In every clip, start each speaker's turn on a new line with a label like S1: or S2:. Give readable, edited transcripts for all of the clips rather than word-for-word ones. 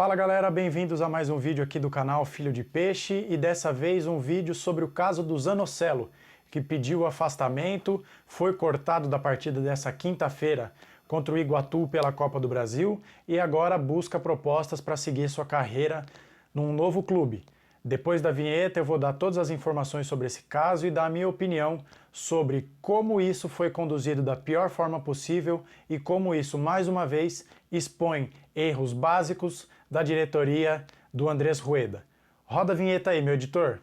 S1: Fala galera, bem-vindos a mais um vídeo aqui do canal Filho de Peixe e dessa vez um vídeo sobre o caso do Zanocelo, que pediu afastamento, foi cortado da partida dessa quinta-feira contra o Iguatu pela Copa do Brasil e agora busca propostas para seguir sua carreira num novo clube. Depois da vinheta eu vou dar todas as informações sobre esse caso e dar a minha opinião sobre como isso foi conduzido da pior forma possível e como isso, mais uma vez, expõe erros básicos da diretoria do Andrés Rueda. Roda a vinheta aí, meu editor.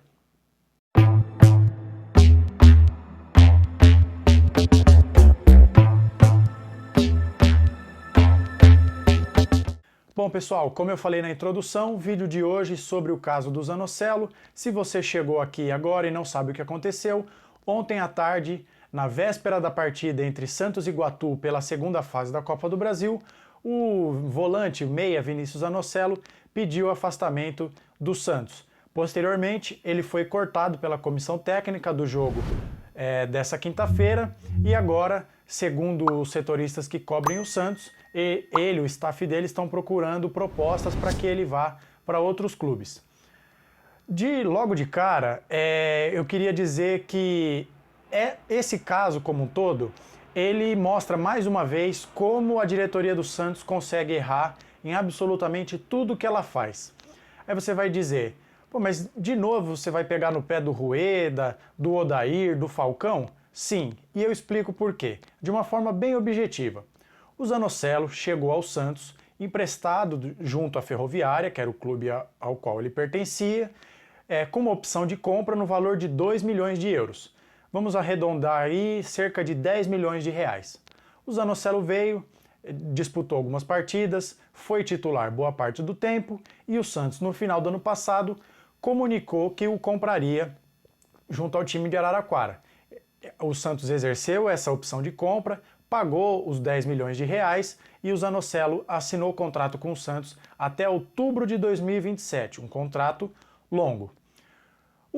S1: Bom pessoal, como eu falei na introdução, o vídeo de hoje sobre o caso do Zanocelo. Se você chegou aqui agora e não sabe o que aconteceu, ontem à tarde, na véspera da partida entre Santos e Iguatu pela segunda fase da Copa do Brasil, o volante meia Vinícius Zanocelo pediu afastamento do Santos. Posteriormente, ele foi cortado pela comissão técnica do jogo dessa quinta-feira e agora, segundo os setoristas que cobrem o Santos, ele e o staff dele estão procurando propostas para que ele vá para outros clubes. Logo de cara, eu queria dizer que esse caso como um todo, ele mostra mais uma vez como a diretoria do Santos consegue errar em absolutamente tudo que ela faz. Aí você vai dizer, pô, mas de novo você vai pegar no pé do Rueda, do Odair, do Falcão? Sim, e eu explico por quê, de uma forma bem objetiva. O Zanocelo chegou ao Santos emprestado junto à Ferroviária, que era o clube ao qual ele pertencia, com uma opção de compra no valor de 2 milhões de euros. Vamos arredondar aí cerca de 10 milhões de reais. O Zanocelo veio, disputou algumas partidas, foi titular boa parte do tempo e o Santos, no final do ano passado, comunicou que o compraria junto ao time de Araraquara. O Santos exerceu essa opção de compra, pagou os 10 milhões de reais e o Zanocelo assinou o contrato com o Santos até outubro de 2027, um contrato longo.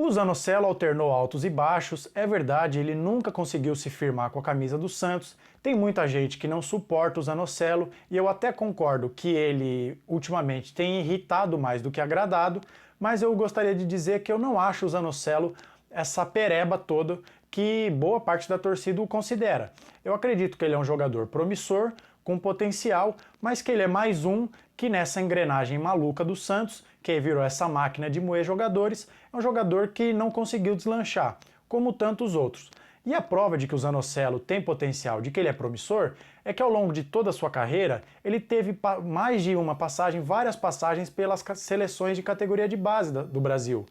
S1: O Zanocelo alternou altos e baixos, é verdade, ele nunca conseguiu se firmar com a camisa do Santos, tem muita gente que não suporta o Zanocelo e eu até concordo que ele ultimamente tem irritado mais do que agradado, mas eu gostaria de dizer que eu não acho o Zanocelo essa pereba toda que boa parte da torcida o considera. Eu acredito que ele é um jogador promissor, com potencial, mas que ele é mais um que nessa engrenagem maluca do Santos, que virou essa máquina de moer jogadores, é um jogador que não conseguiu deslanchar, como tantos outros. E a prova de que o Zanocelo tem potencial, de que ele é promissor, é que ao longo de toda a sua carreira, ele teve mais de uma passagem, várias passagens pelas seleções de categoria de base do Brasil.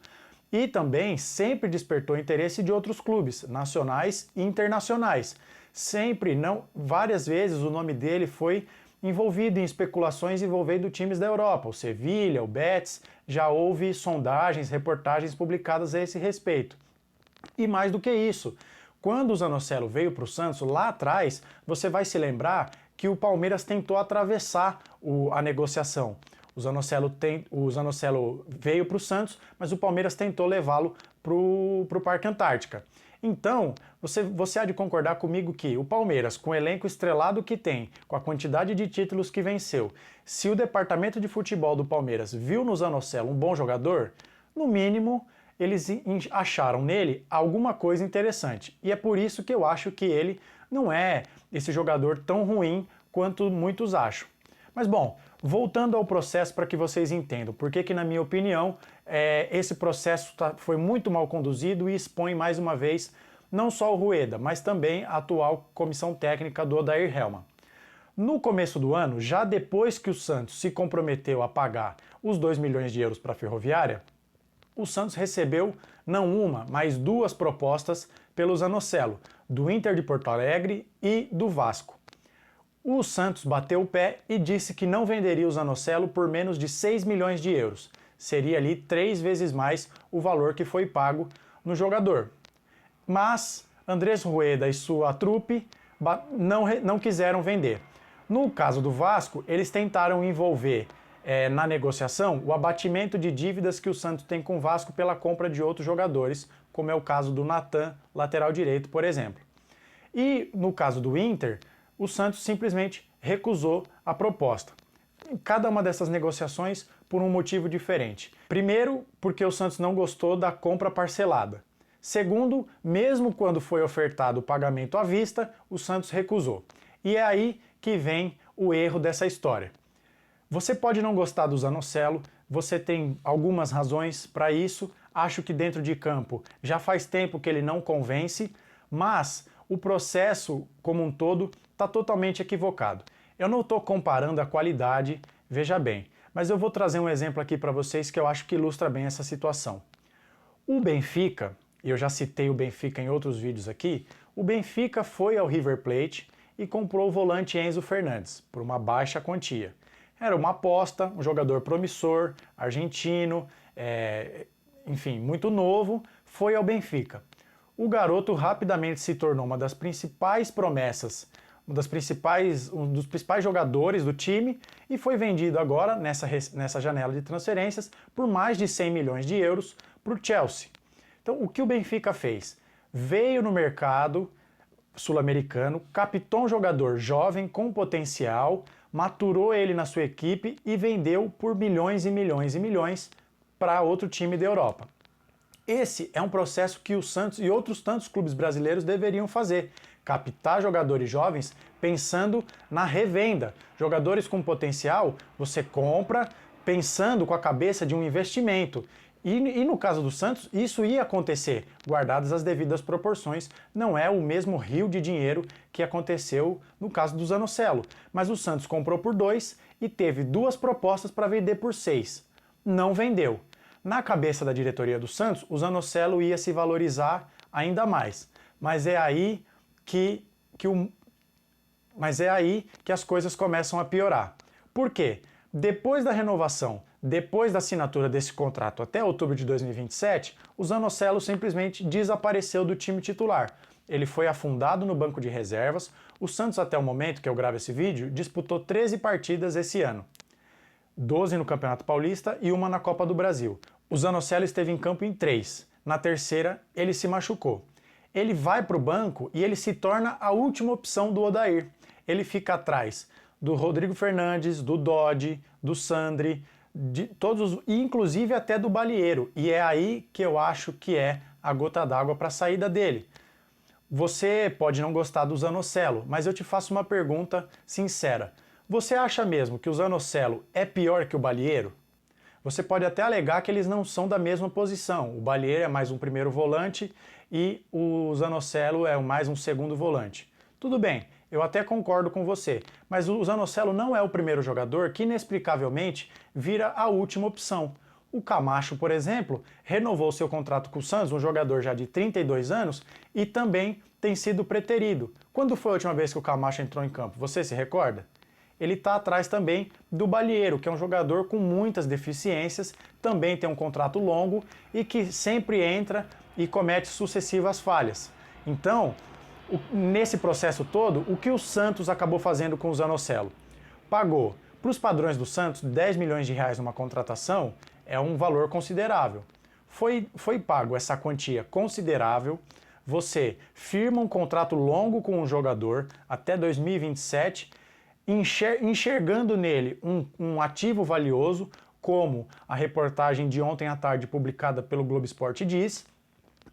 S1: E também sempre despertou interesse de outros clubes, nacionais e internacionais. Várias vezes o nome dele foi envolvido em especulações envolvendo times da Europa, o Sevilha, o Betis, já houve sondagens, reportagens publicadas a esse respeito. E mais do que isso, quando o Zanocelo veio para o Santos, lá atrás, você vai se lembrar que o Palmeiras tentou atravessar a negociação. O Zanocelo veio para o Santos, mas o Palmeiras tentou levá-lo para o Parque Antártica. Então, você há de concordar comigo que o Palmeiras, com o elenco estrelado que tem, com a quantidade de títulos que venceu, se o departamento de futebol do Palmeiras viu no Zanocelo um bom jogador, no mínimo eles acharam nele alguma coisa interessante. E é por isso que eu acho que ele não é esse jogador tão ruim quanto muitos acham. Mas bom, voltando ao processo para que vocês entendam, porque na minha opinião esse processo foi muito mal conduzido e expõe mais uma vez não só o Rueda, mas também a atual comissão técnica do Odair Hellmann. No começo do ano, já depois que o Santos se comprometeu a pagar os 2 milhões de euros para a Ferroviária, o Santos recebeu não uma, mas duas propostas pelo Zanocelo, do Inter de Porto Alegre e do Vasco. O Santos bateu o pé e disse que não venderia o Zanocelo por menos de 6 milhões de euros. Seria ali 3 vezes mais o valor que foi pago no jogador. Mas Andrés Rueda e sua trupe não quiseram vender. No caso do Vasco, eles tentaram envolver na negociação o abatimento de dívidas que o Santos tem com o Vasco pela compra de outros jogadores, como é o caso do Natan, lateral direito, por exemplo. E no caso do Inter, o Santos simplesmente recusou a proposta. Cada uma dessas negociações por um motivo diferente. Primeiro, porque o Santos não gostou da compra parcelada. Segundo, mesmo quando foi ofertado o pagamento à vista, o Santos recusou. E é aí que vem o erro dessa história. Você pode não gostar do Zanocelo, você tem algumas razões para isso, acho que dentro de campo já faz tempo que ele não convence, mas o processo como um todo está totalmente equivocado. Eu não estou comparando a qualidade, veja bem, mas eu vou trazer um exemplo aqui para vocês que eu acho que ilustra bem essa situação. O Benfica, e eu já citei o Benfica em outros vídeos aqui, o Benfica foi ao River Plate e comprou o volante Enzo Fernandes por uma baixa quantia. Era uma aposta, um jogador promissor, argentino, enfim, muito novo, foi ao Benfica. O garoto rapidamente se tornou uma das principais promessas, um dos principais jogadores do time e foi vendido agora, nessa janela de transferências, por mais de 100 milhões de euros para o Chelsea. Então, o que o Benfica fez? Veio no mercado sul-americano, captou um jogador jovem com potencial, maturou ele na sua equipe e vendeu por milhões e milhões e milhões para outro time da Europa. Esse é um processo que o Santos e outros tantos clubes brasileiros deveriam fazer. Captar jogadores jovens pensando na revenda. Jogadores com potencial, você compra pensando com a cabeça de um investimento. E no caso do Santos, isso ia acontecer, guardadas as devidas proporções. Não é o mesmo rio de dinheiro que aconteceu no caso do Zanocelo. Mas o Santos comprou por 2 e teve 2 propostas para vender por 6. Não vendeu. Na cabeça da diretoria do Santos, o Zanocelo ia se valorizar ainda mais. Mas é aí que as coisas começam a piorar. Por quê? Depois da renovação, depois da assinatura desse contrato até outubro de 2027, o Zanocelo simplesmente desapareceu do time titular. Ele foi afundado no banco de reservas. O Santos, até o momento que eu gravo esse vídeo, disputou 13 partidas esse ano. 12 no Campeonato Paulista e uma na Copa do Brasil. O Zanocelo esteve em campo em 3. Na terceira, ele se machucou. Ele vai para o banco e ele se torna a última opção do Odair. Ele fica atrás do Rodrigo Fernandes, do Dodge, do Sandri, de todos, inclusive até do Balieiro. E é aí que eu acho que é a gota d'água para a saída dele. Você pode não gostar do Zanocelo, mas eu te faço uma pergunta sincera. Você acha mesmo que o Zanocelo é pior que o Balieiro? Você pode até alegar que eles não são da mesma posição. O Balieiro é mais um primeiro volante e o Zanocelo é mais um segundo volante. Tudo bem, eu até concordo com você, mas o Zanocelo não é o primeiro jogador que inexplicavelmente vira a última opção. O Camacho, por exemplo, renovou seu contrato com o Santos, um jogador já de 32 anos, e também tem sido preterido. Quando foi a última vez que o Camacho entrou em campo? Você se recorda? Ele está atrás também do Balieiro, que é um jogador com muitas deficiências, também tem um contrato longo e que sempre entra e comete sucessivas falhas. Então, nesse processo todo, o que o Santos acabou fazendo com o Zanocelo? Pagou, para os padrões do Santos, 10 milhões de reais numa contratação é um valor considerável. Foi pago essa quantia considerável, você firma um contrato longo com um jogador até 2027, enxergando nele um ativo valioso, como a reportagem de ontem à tarde publicada pelo Globo Esporte diz.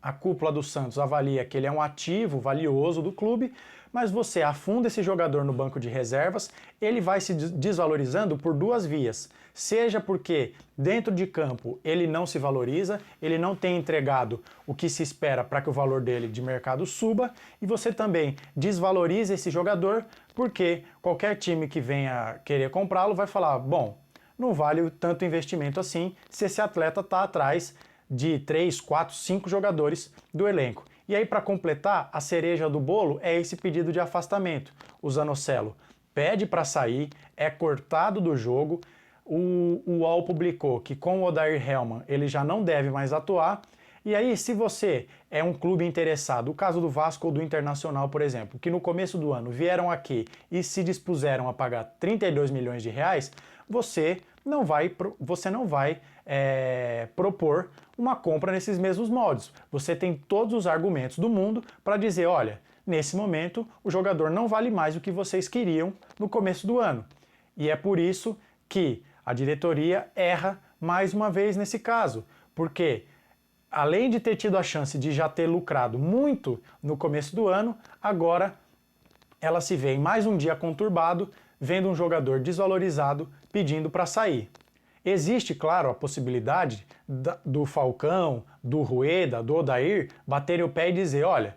S1: A cúpula do Santos avalia que ele é um ativo valioso do clube, mas você afunda esse jogador no banco de reservas, ele vai se desvalorizando por 2 vias. Seja porque dentro de campo ele não se valoriza, ele não tem entregado o que se espera para que o valor dele de mercado suba, e você também desvaloriza esse jogador porque qualquer time que venha querer comprá-lo vai falar, bom, não vale tanto investimento assim se esse atleta está atrás de 3, 4, 5 jogadores do elenco. E aí, para completar, a cereja do bolo é esse pedido de afastamento. O Zanocelo pede para sair, é cortado do jogo, o UOL publicou que com o Odair Hellmann ele já não deve mais atuar. E aí, se você é um clube interessado, o caso do Vasco ou do Internacional, por exemplo, que no começo do ano vieram aqui e se dispuseram a pagar 32 milhões de reais, você não vai propor uma compra nesses mesmos moldes. Você tem todos os argumentos do mundo para dizer, olha, nesse momento o jogador não vale mais o que vocês queriam no começo do ano. E é por isso que A diretoria erra mais uma vez nesse caso, porque além de ter tido a chance de já ter lucrado muito no começo do ano, agora ela se vê em mais um dia conturbado, vendo um jogador desvalorizado pedindo para sair. Existe, claro, a possibilidade do Falcão, do Rueda, do Odair baterem o pé e dizer, olha,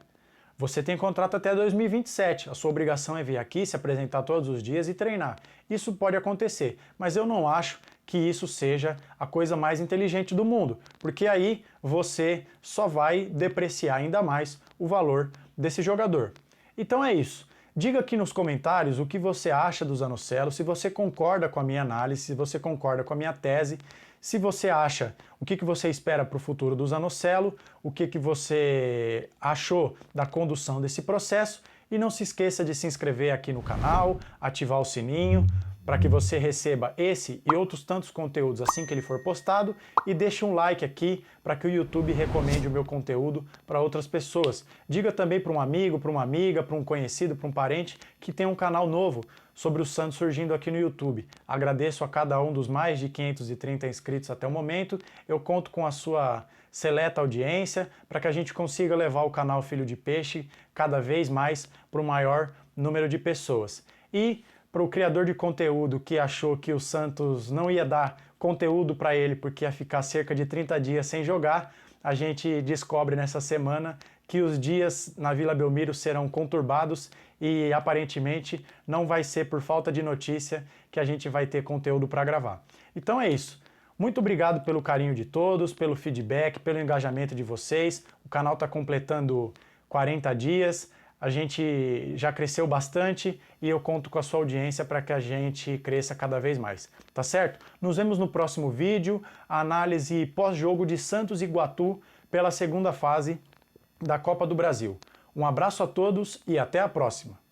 S1: você tem contrato até 2027, a sua obrigação é vir aqui, se apresentar todos os dias e treinar. Isso pode acontecer, mas eu não acho que isso seja a coisa mais inteligente do mundo, porque aí você só vai depreciar ainda mais o valor desse jogador. Então é isso. Diga aqui nos comentários o que você acha do Zanocelo, se você concorda com a minha análise, se você concorda com a minha tese, se você acha, o que você espera para o futuro do Zanocelo, o que você achou da condução desse processo, e não se esqueça de se inscrever aqui no canal, ativar o sininho, para que você receba esse e outros tantos conteúdos assim que ele for postado, e deixe um like aqui para que o YouTube recomende o meu conteúdo para outras pessoas. Diga também para um amigo, para uma amiga, para um conhecido, para um parente que tem um canal novo sobre o Santos surgindo aqui no YouTube. Agradeço a cada um dos mais de 530 inscritos até o momento. Eu conto com a sua seleta audiência para que a gente consiga levar o canal Filho de Peixe cada vez mais para o maior número de pessoas. E para o criador de conteúdo que achou que o Santos não ia dar conteúdo para ele porque ia ficar cerca de 30 dias sem jogar, a gente descobre nessa semana que os dias na Vila Belmiro serão conturbados e aparentemente não vai ser por falta de notícia que a gente vai ter conteúdo para gravar. Então é isso. Muito obrigado pelo carinho de todos, pelo feedback, pelo engajamento de vocês. O canal está completando 40 dias. A gente já cresceu bastante e eu conto com a sua audiência para que a gente cresça cada vez mais, tá certo? Nos vemos no próximo vídeo, a análise pós-jogo de Santos e Iguatu pela segunda fase da Copa do Brasil. Um abraço a todos e até a próxima!